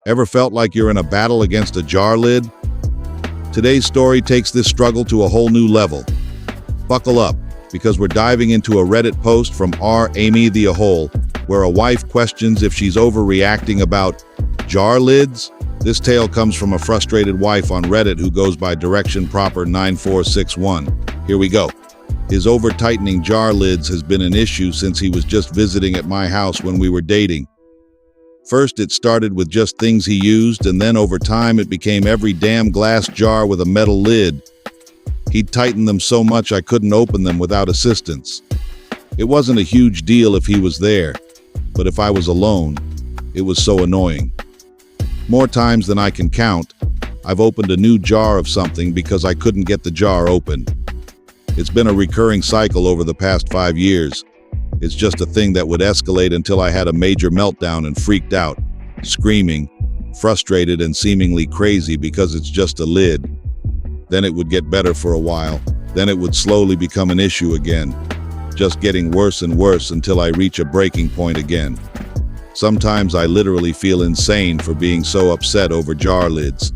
Ever felt like you're in a battle against a jar lid? Today's story takes this struggle to a whole new level. Buckle up, because we're diving into a Reddit post from Amy the Ahole, where a wife questions if she's overreacting about jar lids. This tale comes from a frustrated wife on Reddit who goes by Direction Proper 9461. Here we go. His over-tightening jar lids has been an issue since he was just visiting at my house when we were dating. First, it started with just things he used, and then over time it became every damn glass jar with a metal lid. He'd tighten them so much I couldn't open them without assistance. It wasn't a huge deal if he was there, but if I was alone, it was so annoying. More times than I can count, I've opened a new jar of something because I couldn't get the jar open. It's been a recurring cycle over the past 5 years. It's just a thing that would escalate until I had a major meltdown and freaked out, screaming, frustrated and seemingly crazy because it's just a lid. Then it would get better for a while, then it would slowly become an issue again, just getting worse and worse until I reach a breaking point again. Sometimes I literally feel insane for being so upset over jar lids.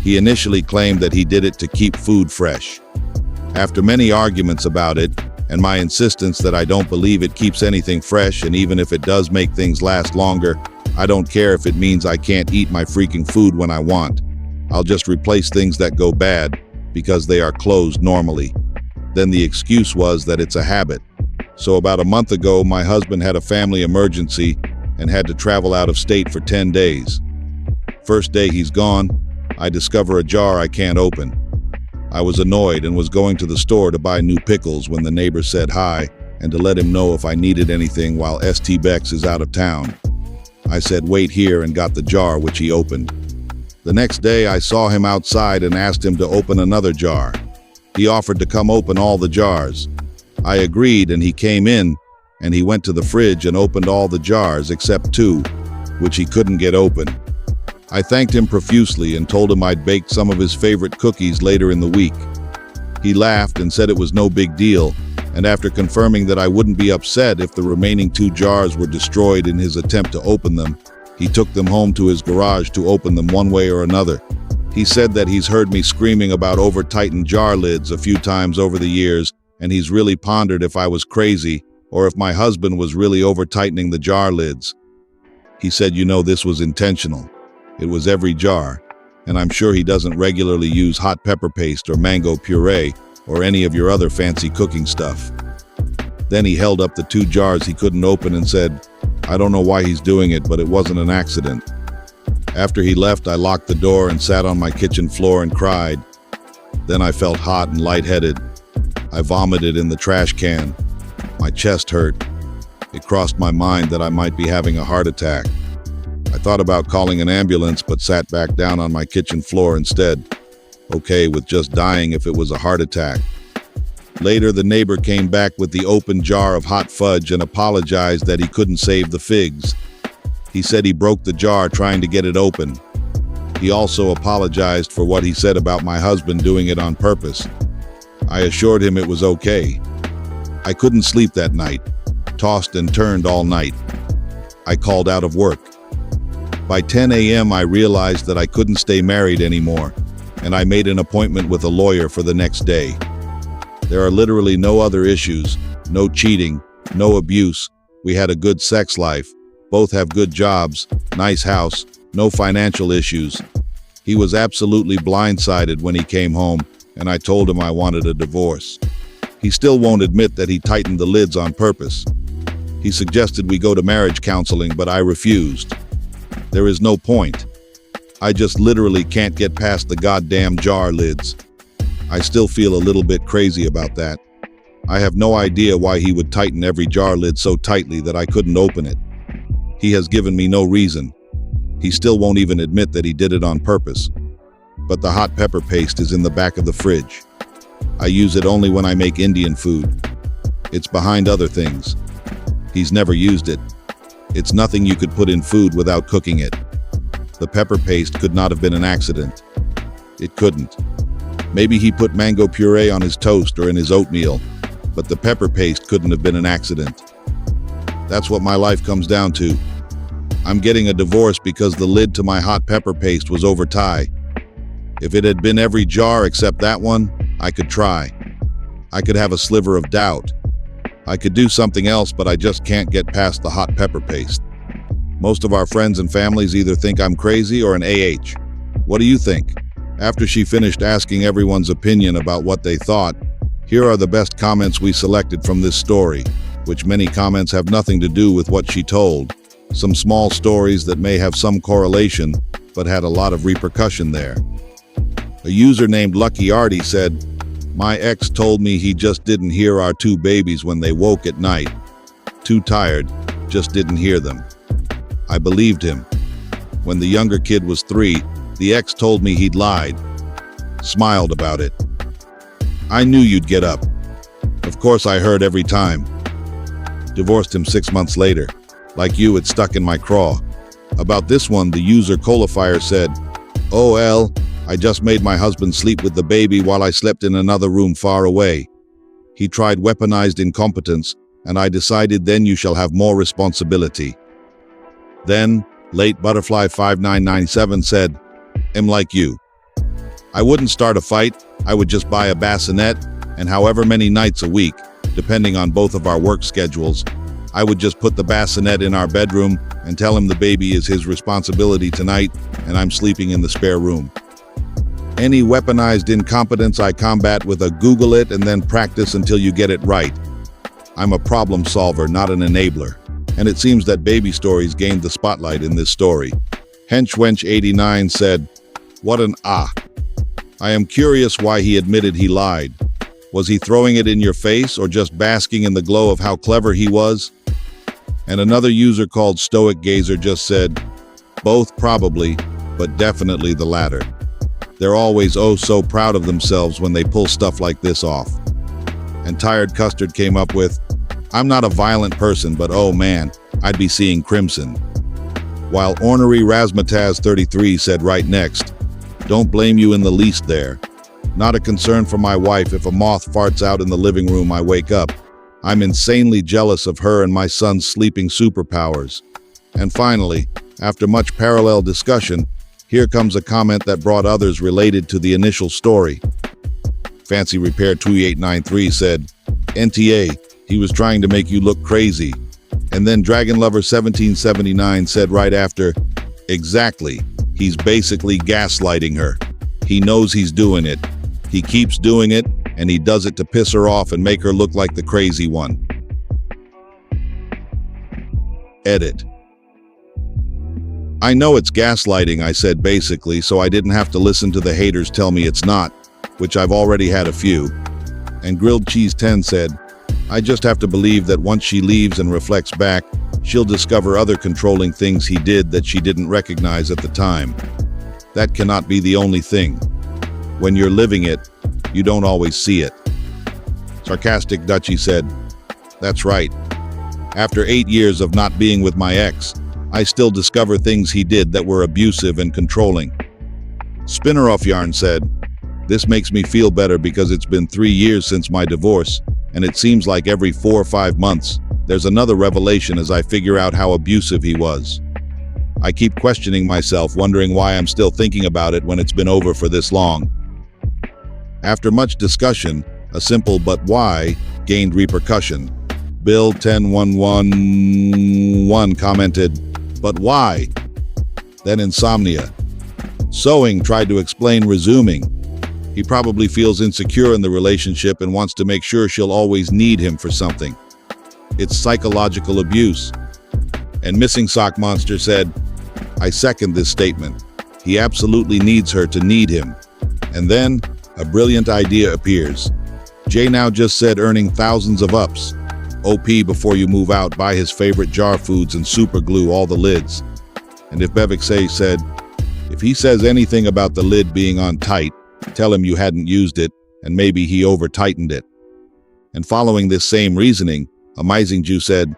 He initially claimed that he did it to keep food fresh. After many arguments about it, and my insistence that I don't believe it keeps anything fresh, and even if it does make things last longer, I don't care if it means I can't eat my freaking food when I want. I'll just replace things that go bad because they are closed normally. Then the excuse was that it's a habit. So about a month ago, my husband had a family emergency and had to travel out of state for 10 days. First day he's gone, I discover a jar I can't open. I was annoyed and was going to the store to buy new pickles when the neighbor said hi and to let him know if I needed anything while St. Bex is out of town. I said wait here and got the jar, which he opened. The next day I saw him outside and asked him to open another jar. He offered to come open all the jars. I agreed and he came in and he went to the fridge and opened all the jars except 2, which he couldn't get open. I thanked him profusely and told him I'd baked some of his favorite cookies later in the week. He laughed and said it was no big deal, and after confirming that I wouldn't be upset if the remaining 2 jars were destroyed in his attempt to open them, he took them home to his garage to open them one way or another. He said that he's heard me screaming about over-tightened jar lids a few times over the years, and he's really pondered if I was crazy or if my husband was really over-tightening the jar lids. He said, this was intentional. It was every jar, and I'm sure he doesn't regularly use hot pepper paste or mango puree or any of your other fancy cooking stuff. Then he held up the 2 jars he couldn't open and said, I don't know why he's doing it, but it wasn't an accident. After he left, I locked the door and sat on my kitchen floor and cried. Then I felt hot and lightheaded. I vomited in the trash can. My chest hurt. It crossed my mind that I might be having a heart attack. I thought about calling an ambulance, but sat back down on my kitchen floor instead, okay with just dying if it was a heart attack. Later, the neighbor came back with the open jar of hot fudge and apologized that he couldn't save the figs. He said he broke the jar trying to get it open. He also apologized for what he said about my husband doing it on purpose. I assured him it was okay. I couldn't sleep that night, tossed and turned all night. I called out of work. By 10 a.m. I realized that I couldn't stay married anymore, and I made an appointment with a lawyer for the next day. There are literally no other issues, no cheating, no abuse. We had a good sex life, both have good jobs, nice house, no financial issues. He was absolutely blindsided when he came home, and I told him I wanted a divorce. He still won't admit that he tightened the lids on purpose. He suggested we go to marriage counseling, but I refused. There is no point. I just literally can't get past the goddamn jar lids. I still feel a little bit crazy about that. I have no idea why he would tighten every jar lid so tightly that I couldn't open it. He has given me no reason. He still won't even admit that he did it on purpose. But the hot pepper paste is in the back of the fridge. I use it only when I make Indian food. It's behind other things. He's never used it. It's nothing you could put in food without cooking it. The pepper paste could not have been an accident. It couldn't. Maybe he put mango puree on his toast or in his oatmeal, but the pepper paste couldn't have been an accident. That's what my life comes down to. I'm getting a divorce because the lid to my hot pepper paste was over tie. If it had been every jar except that one, I could try. I could have a sliver of doubt. I could do something else, but I just can't get past the hot pepper paste. Most of our friends and families either think I'm crazy or an AH. What do you think? After she finished asking everyone's opinion about what they thought, here are the best comments we selected from this story, which many comments have nothing to do with what she told. Some small stories that may have some correlation, but had a lot of repercussion there. A user named Lucky Artie said, "My ex told me he just didn't hear our two babies when they woke at night. Too tired, just didn't hear them. I believed him. When the younger kid was 3, the ex told me he'd lied. Smiled about it. I knew you'd get up. Of course I heard every time. Divorced him 6 months later. Like you, it stuck in my craw." About this one, the user Colifier said, "OL, I just made my husband sleep with the baby while I slept in another room far away. He tried weaponized incompetence, and I decided then you shall have more responsibility." Then, late Butterfly 5997 said, "I'm like you. I wouldn't start a fight, I would just buy a bassinet, and however many nights a week, depending on both of our work schedules, I would just put the bassinet in our bedroom and tell him the baby is his responsibility tonight, and I'm sleeping in the spare room. Any weaponized incompetence I combat with a Google it and then practice until you get it right. I'm a problem solver, not an enabler." And it seems that baby stories gained the spotlight in this story. Henchwench89 said, "What an ah. I am curious why he admitted he lied. Was he throwing it in your face or just basking in the glow of how clever he was?" And another user called Stoic Gazer just said, "Both probably, but definitely the latter. They're always oh so proud of themselves when they pull stuff like this off." And Tired Custard came up with, "I'm not a violent person, but oh man, I'd be seeing crimson." While Ornery Razmataz 33 said right next, "Don't blame you in the least there. Not a concern for my wife if a moth farts out in the living room I wake up. I'm insanely jealous of her and my son's sleeping superpowers." And finally, after much parallel discussion, here comes a comment that brought others related to the initial story. Fancy Repair 2893 said, "NTA, he was trying to make you look crazy." And then Dragon Lover 1779 said right after, "Exactly, he's basically gaslighting her. He knows he's doing it. He keeps doing it, and he does it to piss her off and make her look like the crazy one." Edit. I know it's gaslighting, I said basically, so I didn't have to listen to the haters tell me it's not, which I've already had a few. And Grilled Cheese 10 said, "I just have to believe that once she leaves and reflects back, she'll discover other controlling things he did that she didn't recognize at the time. That cannot be the only thing. When you're living it, you don't always see it." Sarcastic Dutchie said, "That's right. After 8 years of not being with my ex, I still discover things he did that were abusive and controlling." Spinner Off Yarn said, "This makes me feel better because it's been 3 years since my divorce, and it seems like every 4 or 5 months, there's another revelation as I figure out how abusive he was. I keep questioning myself, wondering why I'm still thinking about it when it's been over for this long." After much discussion, a simple "but why" gained repercussion. Bill 10111 commented, "But why?" Then Insomnia. Sewing tried to explain resuming. He probably feels insecure in the relationship and wants to make sure she'll always need him for something. It's psychological abuse. And Missing Sock Monster said, "I second this statement. He absolutely needs her to need him." And then, a brilliant idea appears. Jay Now just said earning thousands of ups. OP before you move out, buy his favorite jar foods and super glue all the lids. And if Bevixe said, "If he says anything about the lid being on tight, tell him you hadn't used it and maybe he over-tightened it." And following this same reasoning, Amazing Jew said,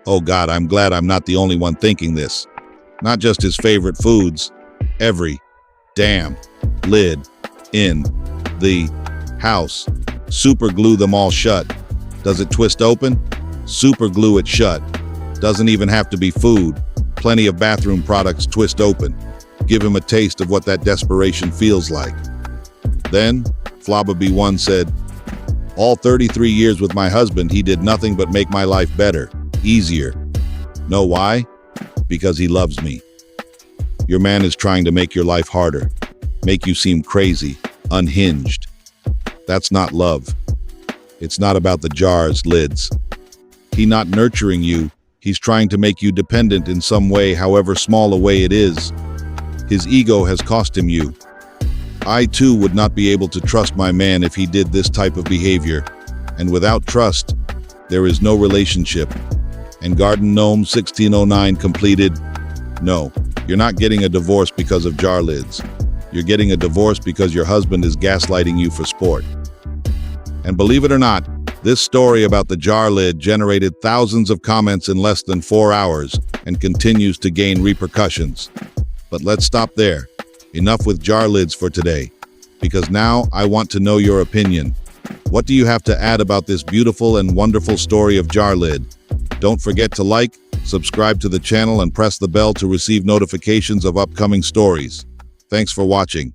"Oh God, I'm glad I'm not the only one thinking this. Not just his favorite foods, every damn lid in the house. Super glue them all shut. Does it twist open? Super glue it shut. Doesn't even have to be food. Plenty of bathroom products twist open. Give him a taste of what that desperation feels like. Then, Flaba B1 said, all 33 years with my husband, he did nothing but make my life better, easier. Know why? Because he loves me. Your man is trying to make your life harder, make you seem crazy, unhinged. That's not love. It's not about the jars, lids. He's not nurturing you. He's trying to make you dependent in some way, however small a way it is. His ego has cost him you. I too would not be able to trust my man if he did this type of behavior. And without trust, there is no relationship. And Garden Gnome 1609 completed, no, you're not getting a divorce because of jar lids. You're getting a divorce because your husband is gaslighting you for sport. And believe it or not, this story about the jar lid generated thousands of comments in less than 4 hours and continues to gain repercussions. But let's stop there. Enough with jar lids for today, because now I want to know your opinion. What do you have to add about this beautiful and wonderful story of jar lid? Don't forget to like, subscribe to the channel, and press the bell to receive notifications of upcoming stories. Thanks for watching.